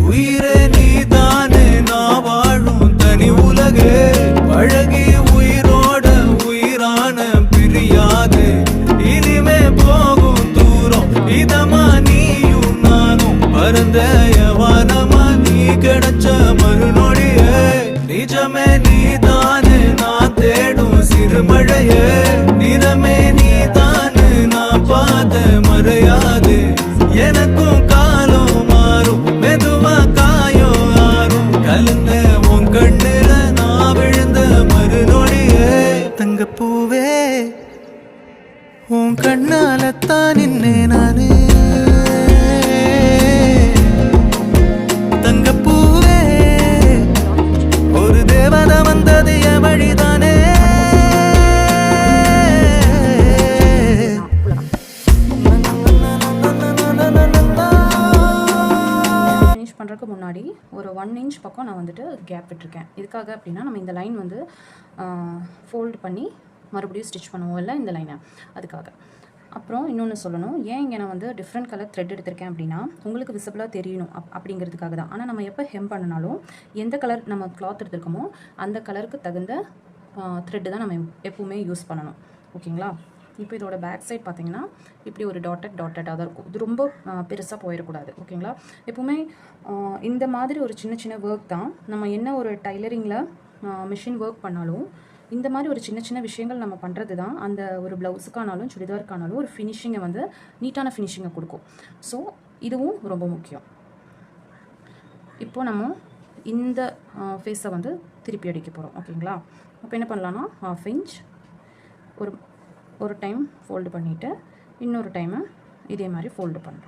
உயிரே நீதானே நான் வாழும் தனி உலகே பழகி உயிரோட உயிரான பிரியாது இனிமே போகும் தூரம் இதமா நீயும் நானும் பரந்த யவானமா நீ கிடைச்ச மறுநொடியே நிஜமே நீதானே நான் தேடும் சிறுமழையே நிறமே நீதானே நான் பார்த்த மறையாது எனக்கும் காலம் மாறும் மெதுவா காயோ ஆறும் கலந்த உன் கண்ணுல நான் விழுந்த மறுநொடியே தங்கப்பூவே உன் கண்ணாலத்தான் நின்னே நானே தங்கப்பூவே ஒரு தேவதை வந்தது என் வழிதானே ஃபினிஷ் பண்ணுறதுக்கு முன்னாடி ஒரு 1 இன்ச் பக்கம் நான் வந்துட்டு கேப் விட்டுருக்கேன். இதுக்காக அப்படின்னா நம்ம இந்த லைன் வந்து ஃபோல்டு பண்ணி மறுபடியும் ஸ்டிச் பண்ணுவோம் இல்லை இந்த லைனை, அதுக்காக. அப்புறம் இன்னொன்று சொல்லணும், ஏன் இங்கே நான் வந்து டிஃப்ரெண்ட் கலர் த்ரெட் எடுத்திருக்கேன் அப்படின்னா உங்களுக்கு விசிபிளாக தெரியணும் அப்படிங்கிறதுக்காக தான். ஆனால் நம்ம எப்போ ஹெம் பண்ணினாலும் எந்த கலர் நம்ம கிளாத் எடுத்திருக்கோமோ அந்த கலருக்கு தகுந்த த்ரெட்டு தான் நம்ம எப்பவுமே யூஸ் பண்ணணும். ஓகேங்களா? இப்போ இதோட பேக் சைட் பார்த்தீங்கன்னா இப்படி ஒரு டாட்டடாக தான் இருக்கும். இது ரொம்ப பெருசாக போயிடக்கூடாது. ஓகேங்களா? எப்பவுமே இந்த மாதிரி ஒரு சின்ன சின்ன ஒர்க் தான் நம்ம என்ன ஒரு டைலரிங்கில் மிஷின் ஒர்க் பண்ணாலும் இந்த மாதிரி ஒரு சின்ன சின்ன விஷயங்கள் நம்ம பண்ணுறது தான் அந்த ஒரு ப்ளவுஸுக்கானாலும் சுடிதாருக்கானாலும் ஒரு ஃபினிஷிங்கை வந்து நீட்டான ஃபினிஷிங்கை கொடுக்கும். ஸோ இதுவும் ரொம்ப முக்கியம். இப்போது நம்ம இந்த ஃபேஸை வந்து திருப்பி அடிக்க போகிறோம். ஓகேங்களா? அப்போ என்ன பண்ணலான்னா 1/2 இன்ச் ஒரு டைம் ஃபோல்டு பண்ணிவிட்டு இன்னொரு டைமை இதே மாதிரி ஃபோல்டு பண்ணுறோம்.